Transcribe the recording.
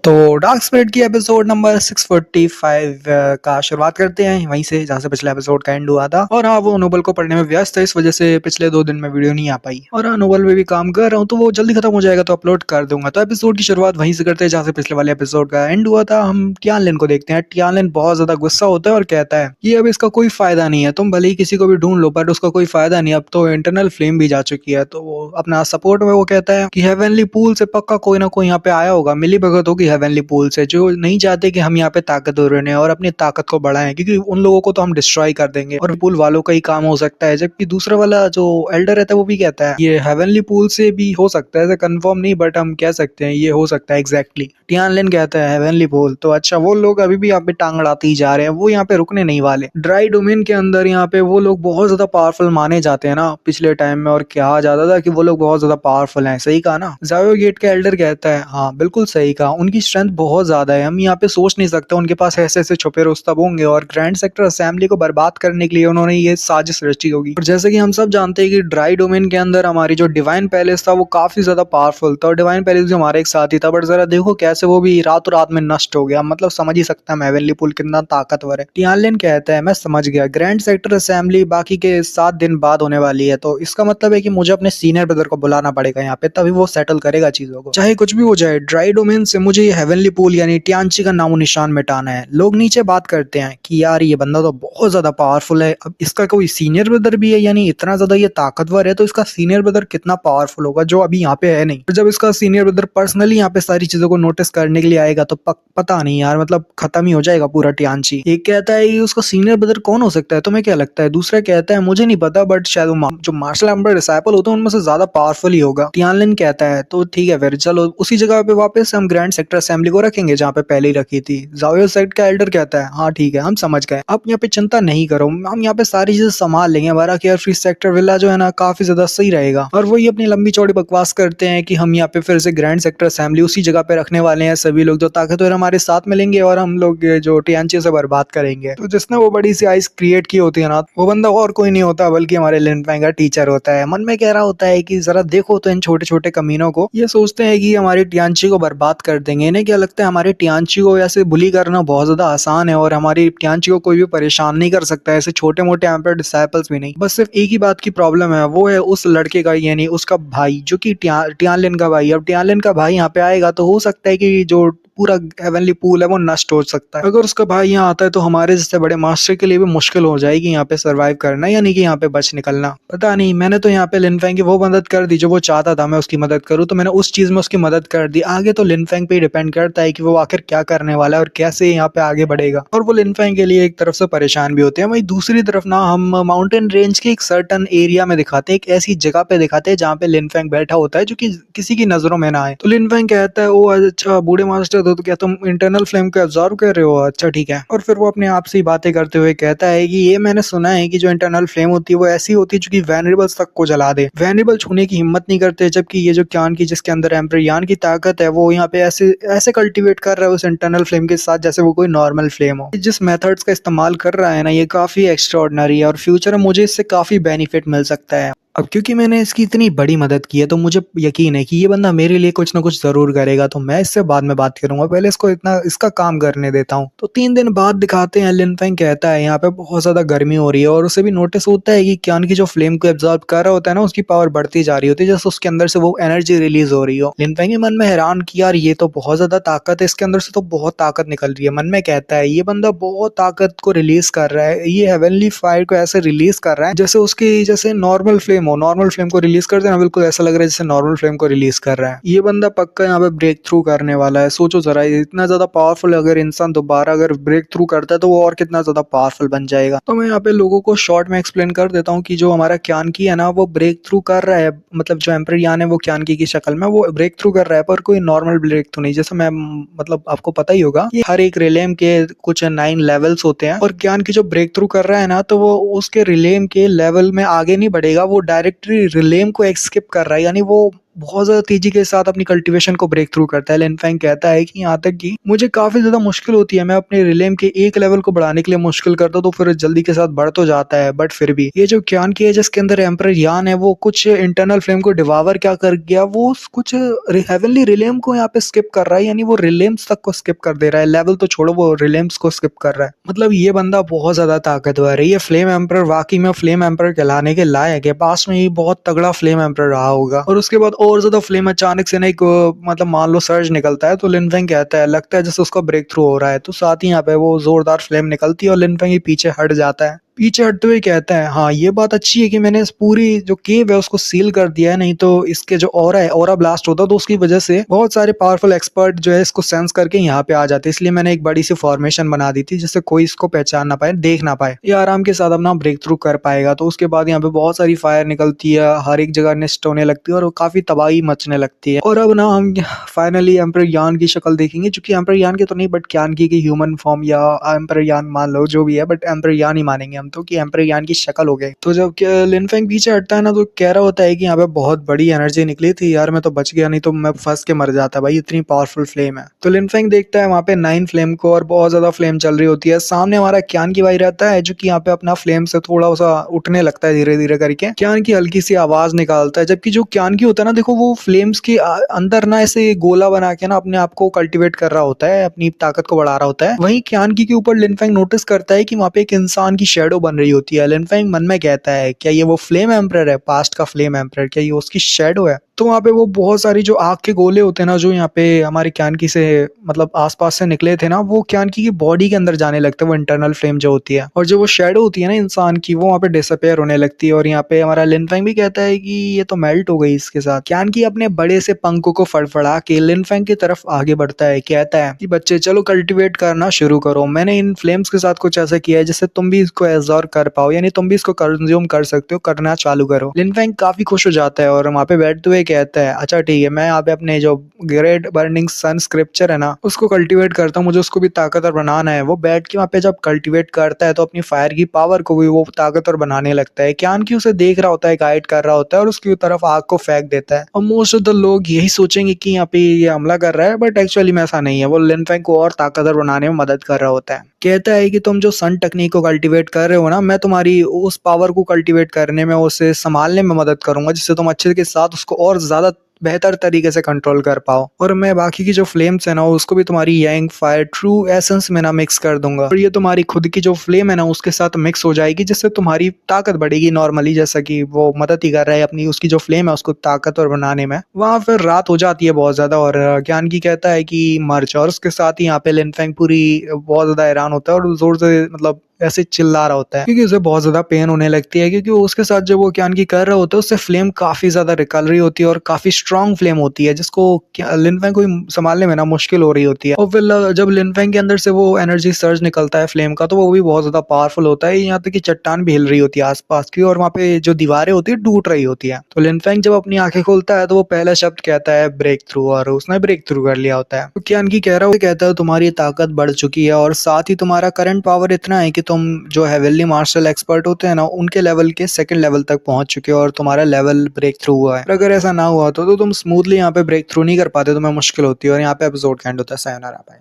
तो dark spirit की episode number 645 का शुरुआत करते हैं वहीं से जहाँ से पिछले एपिसोड का एंड हुआ था। और हाँ, वो नोबल को पढ़ने में व्यस्त है, इस वजह से पिछले 2 दिन में वीडियो नहीं आ पाई। और हाँ, नोबल में भी काम कर रहा हूँ तो वो जल्दी खत्म हो जाएगा तो अपलोड कर दूंगा। तो एपिसोड की शुरुआत वहीं से करते हैं जहाँ से पिछले वाले एपिसोड का एंड हुआ था। हम टियानलिन को देखते हैं। टियानलिन बहुत ज्यादा गुस्सा होता है और कहता है कि अब इसका कोई फायदा नहीं है, तुम भले ही किसी को भी ढूंढ लो पर उसका कोई फायदा नहीं, अब तो इंटरनल फ्लेम भी जा चुकी है। तो वो अपना सपोर्ट में वो कहता है कि हेवनली पूल से पक्का कोई ना कोई यहाँ पे आया होगा, मिली भगत होगी हेवनली पूल से, जो नहीं चाहते कि हम यहाँ पे ताकतवर रहें और अपनी ताकत को बढ़ाएं, क्योंकि उन लोगों को तो हम डिस्ट्रॉय कर देंगे और पूल वालों का ही काम हो सकता है। जबकि दूसरा वाला जो एल्डर रहता है वो भी कहता है ये हेवनली पूल से भी हो सकता है, ऐसा कंफर्म नहीं बट हम कह सकते हैं ये हो सकता है एग्जैक्टली। टियानलिन कहता है हेवनली पूल तो अच्छा, वो लोग अभी भी यहाँ पे टांग अड़ाते ही जा रहे हैं, वो यहाँ पे रुकने नहीं वाले। ड्राई डोमेन के अंदर यहाँ पे वो लोग बहुत ज्यादा पावरफुल माने जाते हैं ना पिछले टाइम में, और कहा जाता था कि वो लोग बहुत ज्यादा पावरफुल हैं। सही कहा ना? जायो गेट का एल्डर कहता है हाँ बिल्कुल सही कहा, उनकी स्ट्रेंथ बहुत ज्यादा है, हम यहाँ पे सोच नहीं सकते उनके पास ऐसे ऐसे छुपे रुस्तम होंगे और ग्रैंड सेक्टर असेंबली को बर्बाद करने के लिए उन्होंने ये साजिश रची होगी। और जैसे कि हम सब जानते हैं कि ड्राई डोमेन के अंदर हमारी जो डिवाइन पैलेस था वो काफी ज्यादा पावरफुल था और डिवाइन पैलेस भी हमारे एक साथ ही था, बट जरा देखो कैसे वो भी रातों रात में नष्ट हो गया। मतलब समझ ही सकता है हेवनली पूल कितना ताकतवर है। टियानलिन कहता है मैं समझ गया, ग्रैंड सेक्टर असेंबली बाकी के 7 दिन बाद होने वाली है, तो इसका मतलब है कि मुझे अपने सीनियर ब्रदर को बुलाना पड़ेगा यहाँ पे, तभी वो सेटल करेगा चीजों को। चाहे कुछ भी हो जाए, ड्राई डोमेन से मुझे ये हेवनली पूल यानी टियांची का नामो निशान मिटाना है। लोग नीचे बात करते हैं कि यार ये बंदा तो बहुत ज्यादा पावरफुल है, अब इसका कोई सीनियर ब्रदर भी है, यानी इतना ज्यादा ये ताकतवर है तो इसका सीनियर ब्रदर कितना पावरफुल होगा जो अभी यहाँ पे है नहीं। और जब इसका सीनियर ब्रदर पर्सनली यहाँ पे सारी चीजों को नोटिस करने के लिए आएगा तो पता नहीं यार, मतलब खत्म ही हो जाएगा पूरा टियांची। एक कहता है कि उसका सीनियर ब्रदर कौन हो सकता है, तुम्हें क्या लगता है? दूसरा कहता है मुझे नहीं पता बट शायद वो जो मार्शल एम्बर डिसाइपल होते हैं उनमें से ज्यादा पावरफुल ही होगा। टियानलिन कहता है तो ठीक है फिर चलो उसी जगह पे वापस हम ग्रैंड सेक्टर असेंबली को रखेंगे जहाँ पे पहले ही रखी थी। जावियो सेक्ट का एल्डर कहता है हाँ ठीक है हम समझ गए, आप यहाँ पे चिंता नहीं करो, हम यहाँ पे सारी चीजें संभाल लेंगे, हमारा केयर फ्री सेक्टर विला जो है ना काफी ज्यादा सही रहेगा। और वो ये अपनी लंबी चौड़ी बकवास करते हैं कि हम यहाँ पे फिर से ग्रैंड सेक्टर असेंबली उसी जगह पे रखने वाले हैं, सभी लोग जो ताकतवर हमारे साथ मिलेंगे और हम लोग जो टियांची से बर्बाद करेंगे। तो जिसने वो बड़ी सी आइस क्रिएट की होती है ना, वो बंदा और कोई नहीं होता बल्कि हमारे लिन फैंग का टीचर होता है। मन में कह रहा होता है कि जरा देखो तो इन छोटे छोटे कमीनों को, ये सोचते हैं कि हमारी टियांची को बर्बाद कर देंगे। इन्हें क्या लगता है हमारे टियांची को ऐसे बुली करना बहुत ज्यादा आसान है और हमारी टियांची को कोई भी परेशान नहीं कर सकता है, ऐसे छोटे मोटे एम्पर डिसाइपल्स भी नहीं। बस सिर्फ एक ही बात की प्रॉब्लम है, वो है उस लड़के का यानी उसका भाई जो कि टियानलिन का भाई। अब टियानलिन का भाई यहाँ पे आएगा तो हो सकता है कि जो पूरा हेवनली पूल है वो नष्ट हो सकता है। अगर उसका भाई यहाँ आता है तो हमारे जैसे बड़े मास्टर के लिए भी मुश्किल हो जाएगी यहाँ पे सरवाइव करना, यानी कि यहाँ पे बच निकलना। पता नहीं, मैंने तो यहाँ पे लिन फैंग की वो मदद कर दी जो वो चाहता था मैं उसकी मदद करूँ, तो मैंने उस चीज में उसकी मदद कर दी। आगे तो लिन फैंग पे ही डिपेंड करता है कि वो आखिर क्या करने वाला है और कैसे यहाँ पे आगे बढ़ेगा। और वो लिन फैंग के लिए एक तरफ से परेशान भी होते हैं, वहीं दूसरी तरफ ना हम माउंटेन रेंज के एक सर्टन एरिया में दिखाते हैं, एक ऐसी जगह पे दिखाते हैं जहाँ पे लिन फैंग बैठा होता है जो कि किसी की नजरों में ना आए। तो लिन फैंग कहता है ओ अच्छा बूढ़े मास्टर तो क्या तुम इंटरनल फ्लेम को एब्जॉर्ब कर रहे हो? अच्छा ठीक है। और फिर वो अपने आप से ही बातें करते हुए कहता है कि ये मैंने सुना है कि जो इंटरनल फ्लेम होती है वो ऐसी होती है जो कि वेनरेबल्स तक को जला दे, वेनरेबल छूने की हिम्मत नहीं करते, जबकि ये जो क्यान की जिसके अंदर एम्पर यान की ताकत है वो यहाँ पे ऐसे ऐसे कल्टीवेट कर रहा है उस इंटरनल फ्लेम के साथ जैसे वो कोई नॉर्मल फ्लेम हो। जिस मेथड्स का इस्तेमाल कर रहा है ना ये काफी एक्स्ट्राऑर्डिनरी है और फ्यूचर में मुझे इससे काफी बेनिफिट मिल सकता है। अब क्योंकि मैंने इसकी इतनी बड़ी मदद की है तो मुझे यकीन है कि ये बंदा मेरे लिए कुछ ना कुछ जरूर करेगा, तो मैं इससे बाद में बात करूंगा, पहले इसको इतना इसका काम करने देता हूँ। तो 3 दिन बाद दिखाते हैं लिन फैंग कहता है यहाँ पे बहुत ज्यादा गर्मी हो रही है और उसे भी नोटिस होता है कि क्यान की जो फ्लेम को एब्जॉर्ब कर रहा होता है ना उसकी पावर बढ़ती जा रही होती है जैसे उसके अंदर से वो एनर्जी रिलीज हो रही हो। लिन फैंग के मन में हैरान कि यार ये तो बहुत ज्यादा ताकत है, इसके अंदर से तो बहुत ताकत निकल रही है। मन में कहता है ये बंदा बहुत ताकत को रिलीज कर रहा है, ये हेवनली फायर को ऐसे रिलीज कर रहा है जैसे उसकी जैसे नॉर्मल फ्लेम हो, नॉर्मल फ्लेम को रिलीज कर देना बिल्कुल ऐसा लग रहा है जैसे नॉर्मल फ्लेम को रिलीज कर रहा है। ये बंदा पक्का यहाँ पे ब्रेक थ्रू करने वाला है। सोचो जरा इतना ज्यादा पावरफुल अगर इंसान दोबारा अगर ब्रेक थ्रू करता है तो वो और कितना ज्यादा पावरफुल बन जाएगा। तो मैं यहाँ पे लोगों को शॉर्ट में एक्सप्लेन कर देता हूँ कि जो हमारा क्यान की है ना वो ब्रेक थ्रू कर रहा है, मतलब जो एम्पर यान है वो क्यान की शक्ल में वो ब्रेक थ्रू कर रहा है, पर कोई नॉर्मल ब्रेक थ्रू नहीं। जैसे मैं मतलब आपको पता ही होगा कि हर एक रिलेम के कुछ 9 लेवल्स होते हैं और क्यान की जो ब्रेक थ्रू कर रहा है ना तो वो उसके रिलेम के लेवल में आगे नहीं बढ़ेगा, वो डायरेक्टली रिलेम को स्किप कर रहा है, यानी वो बहुत ज़्यादा तेज़ी के साथ अपनी कल्टीवेशन को ब्रेक थ्रू करता है। लिन फेंग कहता है कि यहाँ तक कि मुझे काफ़ी ज़्यादा मुश्किल होती है, मैं अपने रिलेम के एक लेवल को बढ़ाने के लिए मुश्किल करता हूँ तो फिर जल्दी के साथ बढ़ तो जाता है, बट फिर भी ये जो क्यान की है जिसके अंदर एम्परर यान है वो कुछ इंटरनल फ्लेम को डिवावर क्या कर गया, वो कुछ हेवनली रिलेम को यहाँ पे स्किप कर रहा है, यानी वो रिलेम्स तक को स्किप कर दे रहा है, लेवल तो छोड़ो वो रिलेम्स को स्किप कर रहा है। मतलब ये बंदा बहुत ज्यादा ताकतवर है, ये फ्लेम एम्परर वाकई में फ्लेम एम्परर कहलाने के लायक है। पास में ही बहुत तगड़ा फ्लेम एम्परर रहा होगा और उसके बाद और ज्यादा फ्लेम अचानक से ना एक मतलब मान लो सर्ज निकलता है तो लिन फेंग कहता है लगता है जैसे उसका ब्रेक थ्रू हो रहा है, तो साथ ही यहाँ पे वो जोरदार फ्लेम निकलती है और लिन फेंग ही पीछे हट जाता है। पीछे हटते हुए कहता है हाँ ये बात अच्छी है कि मैंने इस पूरी जो केव है उसको सील कर दिया है, नहीं तो इसके जो ऑरा है ऑरा ब्लास्ट होता तो उसकी वजह से बहुत सारे पावरफुल एक्सपर्ट जो है इसको सेंस करके यहाँ पे आ जाते, इसलिए मैंने एक बड़ी सी फॉर्मेशन बना दी थी जिससे कोई इसको पहचान ना पाए, देख ना पाए, ये आराम के साथ अपना ब्रेक थ्रू कर पाएगा। तो उसके बाद यहाँ पे बहुत सारी फायर निकलती है, हर एक जगह नेस्ट होने लगती है और काफी तबाही मचने लगती है। और अब ना हम फाइनली एम्परर यान की शक्ल देखेंगे, जो कि एम्परर यान की तो नहीं बट क्यान की ह्यूमन फॉर्म या एम्परर यान मान लो जो भी है, बट एम्परर यान ही मानेंगे हम तो कि एम्परर यान की शक्ल हो गई। तो जब लिन फेंग पीछे हटता है ना तो कह रहा होता है कि यहाँ पे बहुत बड़ी एनर्जी निकली थी यार, मैं तो बच गया नहीं तो मैं फंस के मर जाता भाई, इतनी पावरफुल फ्लेम है। तो लिन फेंग देखता है वहाँ पे 9 फ्लेम को और बहुत ज्यादा फ्लेम चल रही होती है। सामने हमारा क्यान की भाई रहता है जो कि यहाँ पे अपना फ्लेम से थोड़ा सा उठने लगता है धीरे धीरे करके, क्यान की हल्की सी आवाज निकालता है, जबकि जो क्यान की होता है ना देखो वो फ्लेम्स के अंदर ना ऐसे गोला बना के ना अपने आप को कल्टीवेट कर रहा होता है, अपनी ताकत को बढ़ा रहा होता है। वहीं क्यान की के ऊपर लिन फेंग नोटिस करता है कि वहाँ पे एक इंसान की शेडो बन रही होती है। लिन फेंग मन में कहता है क्या ये वो फ्लेम एम्परर है, पास्ट का फ्लेम एम्परर, क्या ये उसकी शेडो है? तो वहाँ पे वो बहुत सारी जो आग के गोले होते हैं ना जो यहाँ पे हमारे क्यान की से मतलब आसपास से निकले थे ना, वो क्यान की बॉडी के अंदर जाने लगते हैं, वो इंटरनल फ्लेम जो होती है, और जो वो शेडो होती है ना इंसान की वो वहाँ पे डिसअपेयर होने लगती है। और यहाँ पे हमारा लिन फेंग भी कहता है कि ये तो मेल्ट हो गई इसके साथ। क्यान की अपने बड़े से पंखों को फड़फड़ा के लिन फेंग की तरफ आगे बढ़ता है, कहता है कि बच्चे चलो कल्टीवेट करना शुरू करो, मैंने इन फ्लेम्स के साथ कुछ ऐसा किया है जिससे तुम भी इसको एब्जॉर्ब कर पाओ, यानी तुम भी इसको कंज्यूम कर सकते हो, करना चालू करो। लिन फेंग काफी खुश हो जाता है और वहाँ पे बैठते हुए कहता है अच्छा ठीक है, मैं यहाँ पे अपने जो ग्रेट बर्निंग सन स्क्रिप्चर है ना उसको कल्टीवेट करता हूँ, मुझे उसको भी ताकतवर बनाना है। वो बैठ के वहाँ पे जब कल्टीवेट करता है तो अपनी फायर की पावर को भी वो ताकतवर बनाने लगता है। क्यान की उसे देख रहा होता है, गाइड कर रहा होता है और उसकी तरफ आग को फेंक देता है। और मोस्ट ऑफ द लोग यही सोचेंगे कि यहाँ पे ये हमला कर रहा है, बट एक्चुअली में ऐसा नहीं है, वो लिन फेंग को और ताकतवर बनाने में मदद कर रहा होता है। कहता है कि तुम जो सन टेक्निक को कल्टीवेट कर रहे हो ना, मैं तुम्हारी उस पावर को कल्टीवेट करने में, उसे संभालने में मदद करूंगा जिससे तुम अच्छे के साथ उसको और ज्यादा बेहतर तरीके से कंट्रोल कर पाओ, और मैं बाकी की जो फ्लेम्स है ना उसको भी तुम्हारी यांग फायर ट्रू एसेंस में ना मिक्स कर दूंगा, और ये तुम्हारी खुद की जो फ्लेम है ना उसके साथ मिक्स हो जाएगी जिससे तुम्हारी ताकत बढ़ेगी नॉर्मली, जैसा कि वो मदद ही कर रहा है अपनी उसकी जो फ्लेम है उसको ताकतवर बनाने में। वहां फिर रात हो जाती है बहुत ज्यादा और ज्ञान की कहता है कि मर जाओ, और उसके साथ ही यहाँ पे लिन फेंग पूरी बहुत ज्यादा हैरान होता है और जोर से मतलब ऐसे चिल्ला रहा होता है क्योंकि उसे बहुत ज्यादा पेन होने लगती है, क्योंकि उसके साथ जब वो क्यान की कर रहा होता है उससे फ्लेम काफी ज्यादा रिकल रही होती है और काफी स्ट्रांग फ्लेम होती है जिसको लिन फेंग को संभालने में ना मुश्किल हो रही होती है। और फिर जब लिन फेंग के अंदर से वो एनर्जी सर्ज निकलता है फ्लेम का तो वो भी बहुत ज्यादा पावरफुल होता है, यहाँ तक कि चट्टान भी हिल रही होती है आसपास की और वहाँ पे जो दीवारें होती है टूट रही होती है। तो लिन फेंग जब अपनी आंखें खोलता है तो वो पहला शब्द कहता है ब्रेक थ्रू, और उसने ब्रेक थ्रू कर लिया होता है। तो क्यान की कह रहा है, कहता है तुम्हारी ताकत बढ़ चुकी है और साथ ही तुम्हारा करंट पावर इतना है कि तुम जो है हेवनली मार्शल एक्सपर्ट होते हैं ना उनके लेवल के सेकंड लेवल तक पहुंच चुके हो और तुम्हारा लेवल ब्रेक थ्रू हुआ है। अगर ऐसा ना हुआ तो तुम स्मूथली यहाँ पे ब्रेक थ्रू नहीं कर पाते, तुम्हें मुश्किल होती है। और यहाँ पे एपिसोड का एंड होता है। Sayonara bye.